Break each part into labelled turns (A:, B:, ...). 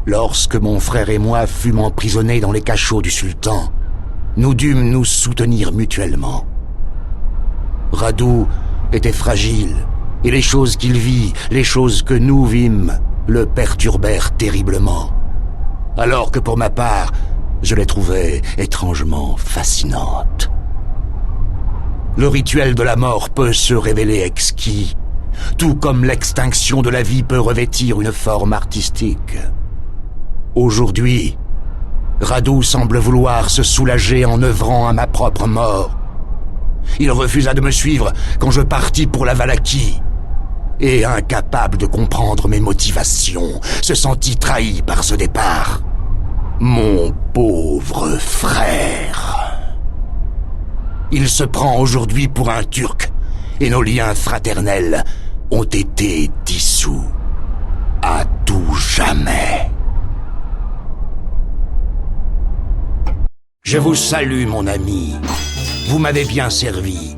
A: Lorsque mon frère et moi fûmes emprisonnés dans les cachots du sultan, nous dûmes nous soutenir mutuellement. Radu était fragile, et les choses qu'il vit, les choses que nous vîmes, le perturbèrent terriblement. Alors que pour ma part, je les trouvais étrangement fascinantes. Le rituel de la mort peut se révéler exquis, tout comme l'extinction de la vie peut revêtir une forme artistique. Aujourd'hui, Radu semble vouloir se soulager en œuvrant à ma propre mort. Il refusa de me suivre quand je partis pour la Valachie, et incapable de comprendre mes motivations, se sentit trahi par ce départ. Mon pauvre frère. Il se prend aujourd'hui pour un Turc, et nos liens fraternels ont été dissous. À tout jamais. Je vous salue, mon ami. Vous m'avez bien servi.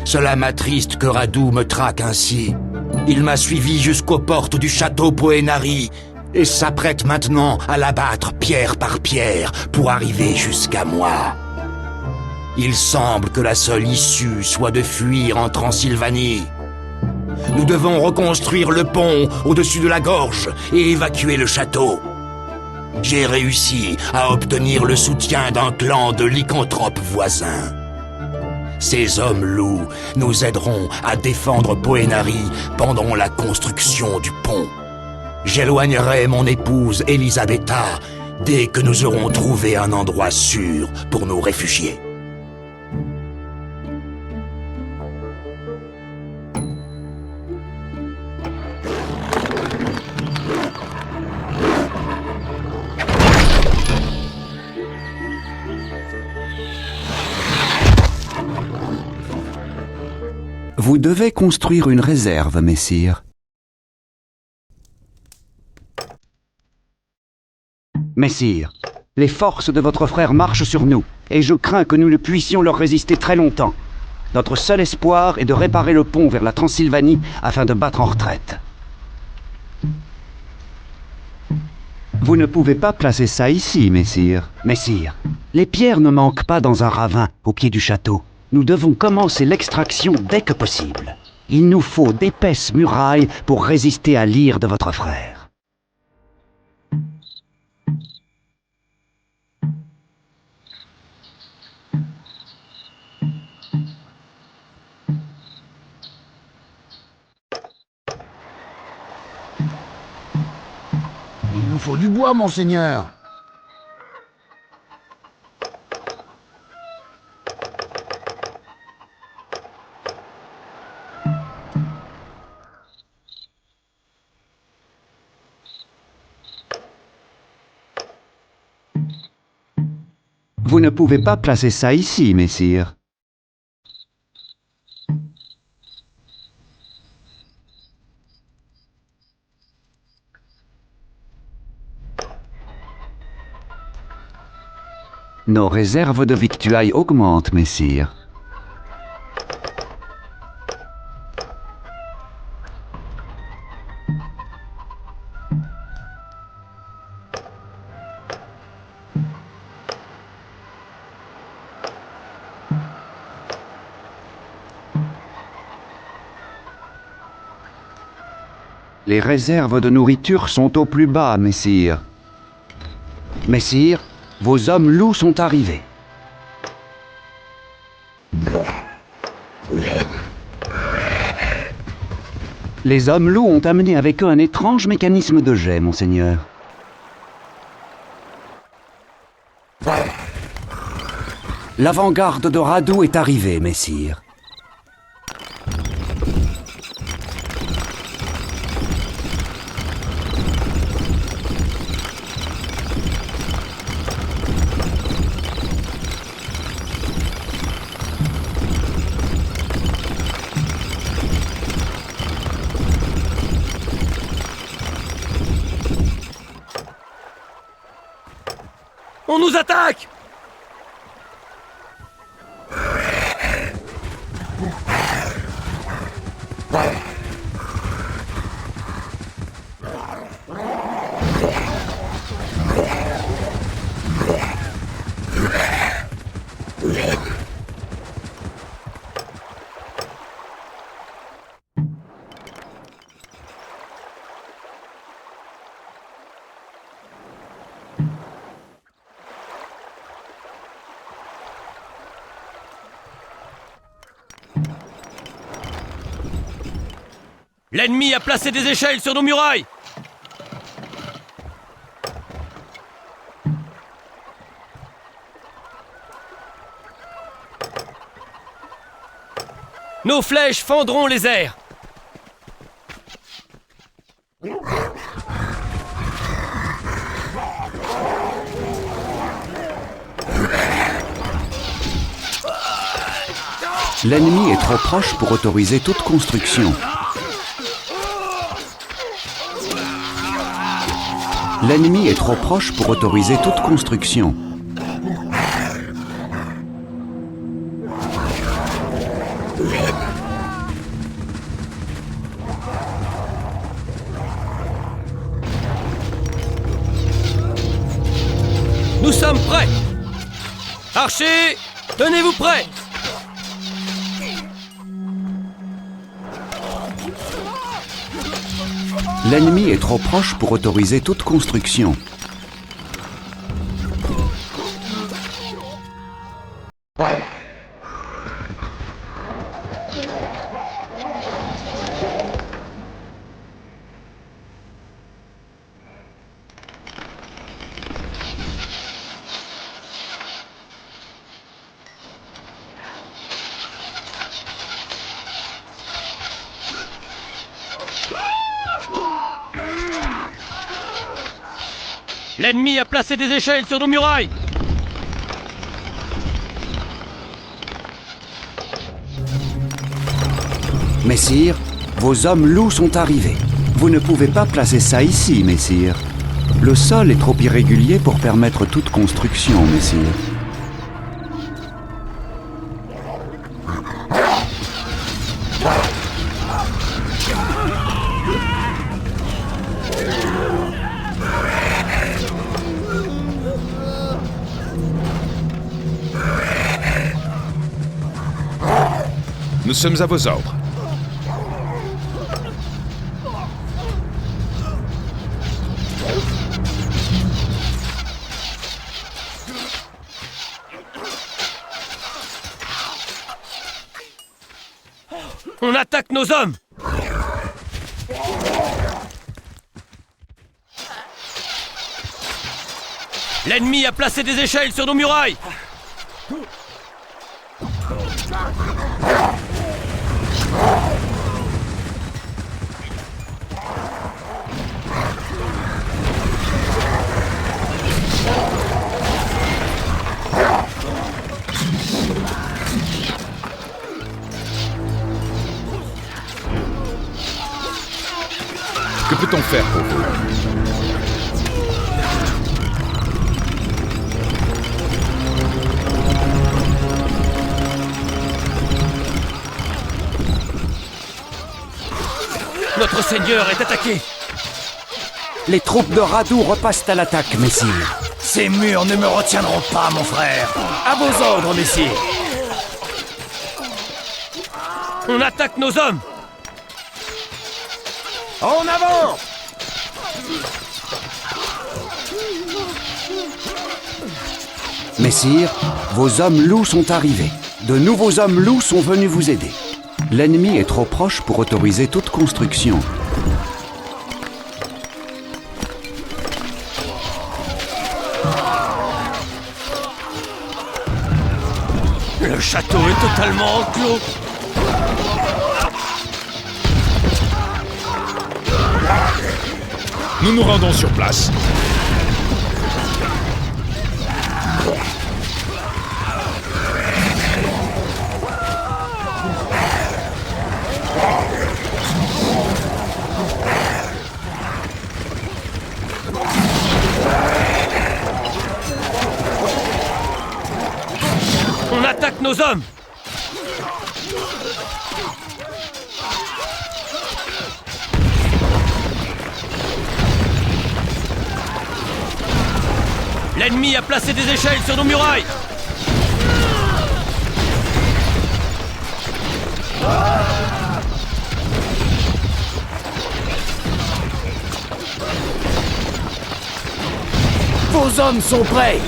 A: Cela m'attriste que Radu me traque ainsi. Il m'a suivi jusqu'aux portes du château Poenari et s'apprête maintenant à l'abattre pierre par pierre pour arriver jusqu'à moi. Il semble que la seule issue soit de fuir en Transylvanie. Nous devons reconstruire le pont au-dessus de la gorge et évacuer le château. J'ai réussi à obtenir le soutien d'un clan de lycanthropes voisins. Ces hommes loups nous aideront à défendre Poenari pendant la construction du pont. J'éloignerai mon épouse Elisabetta dès que nous aurons trouvé un endroit sûr pour nous réfugier.
B: Vous devez construire une réserve, messire. Messire, les forces de votre frère marchent sur nous, et je crains que nous ne puissions leur résister très longtemps. Notre seul espoir est de réparer le pont vers la Transylvanie afin de battre en retraite. Vous ne pouvez pas placer ça ici, messire. Messire, les pierres ne manquent pas dans un ravin au pied du château. Nous devons commencer l'extraction dès que possible. Il nous faut d'épaisses murailles pour résister à l'ire de votre frère.
C: Il nous faut du bois, monseigneur.
B: Vous ne pouvez pas placer ça ici, messire. Nos réserves de victuailles augmentent, messire. Les réserves de nourriture sont au plus bas, messire. Messire, vos hommes loups sont arrivés. Les hommes loups ont amené avec eux un étrange mécanisme de jet, monseigneur. L'avant-garde de Radu est arrivée, messire.
D: On nous attaque! L'ennemi a placé des échelles sur nos murailles! Nos flèches fendront les airs!
B: L'ennemi est trop proche pour autoriser toute construction. L'ennemi est trop proche pour autoriser toute construction.
D: Nous sommes prêts! Archers, tenez-vous prêts!
B: L'ennemi est trop proche pour autoriser toute construction.
D: L'ennemi a placé des échelles sur nos murailles!
B: Messire, vos hommes loups sont arrivés. Vous ne pouvez pas placer ça ici, messire. Le sol est trop irrégulier pour permettre toute construction, messire.
E: Nous sommes à vos ordres.
D: On attaque nos hommes! L'ennemi a placé des échelles sur nos murailles!
E: Que peut-on faire pour vous?
D: Notre seigneur est attaqué!
B: Les troupes de Radu repassent à l'attaque, messire.
C: Ces murs ne me retiendront pas, mon frère. À vos ordres, messire.
D: On attaque nos hommes!
C: En avant!
B: Messire, vos hommes loups sont arrivés. De nouveaux hommes loups sont venus vous aider. L'ennemi est trop proche pour autoriser toute construction.
D: Le château est totalement enclos!
E: Nous nous rendons sur place.
D: On attaque nos hommes! L'ennemi a placé des échelles sur nos murailles!
C: Vos hommes sont prêts!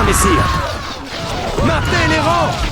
D: bien, messire. Maintenez les rangs.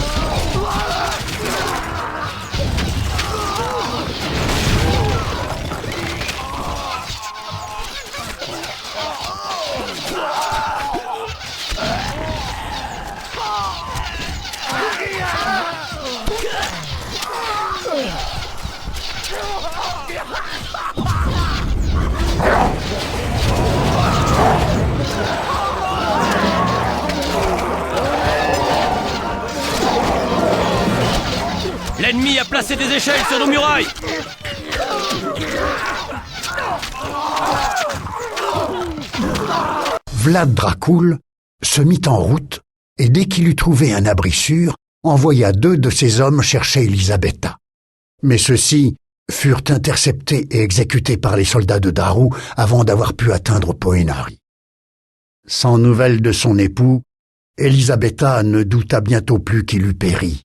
D: L'ennemi a placé des échelles sur nos murailles.
F: Vlad Dracul se mit en route et dès qu'il eut trouvé un abri sûr, envoya 2 de ses hommes chercher Elisabetta. Mais ceux-ci furent interceptés et exécutés par les soldats de Daru avant d'avoir pu atteindre Poenari. Sans nouvelles de son époux, Elisabetta ne douta bientôt plus qu'il eût péri.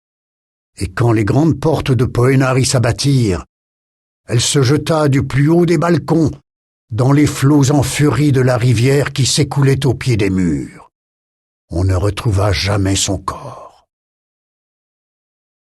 F: Et quand les grandes portes de Poenari s'abattirent, elle se jeta du plus haut des balcons dans les flots en furie de la rivière qui s'écoulait au pied des murs. On ne retrouva jamais son corps.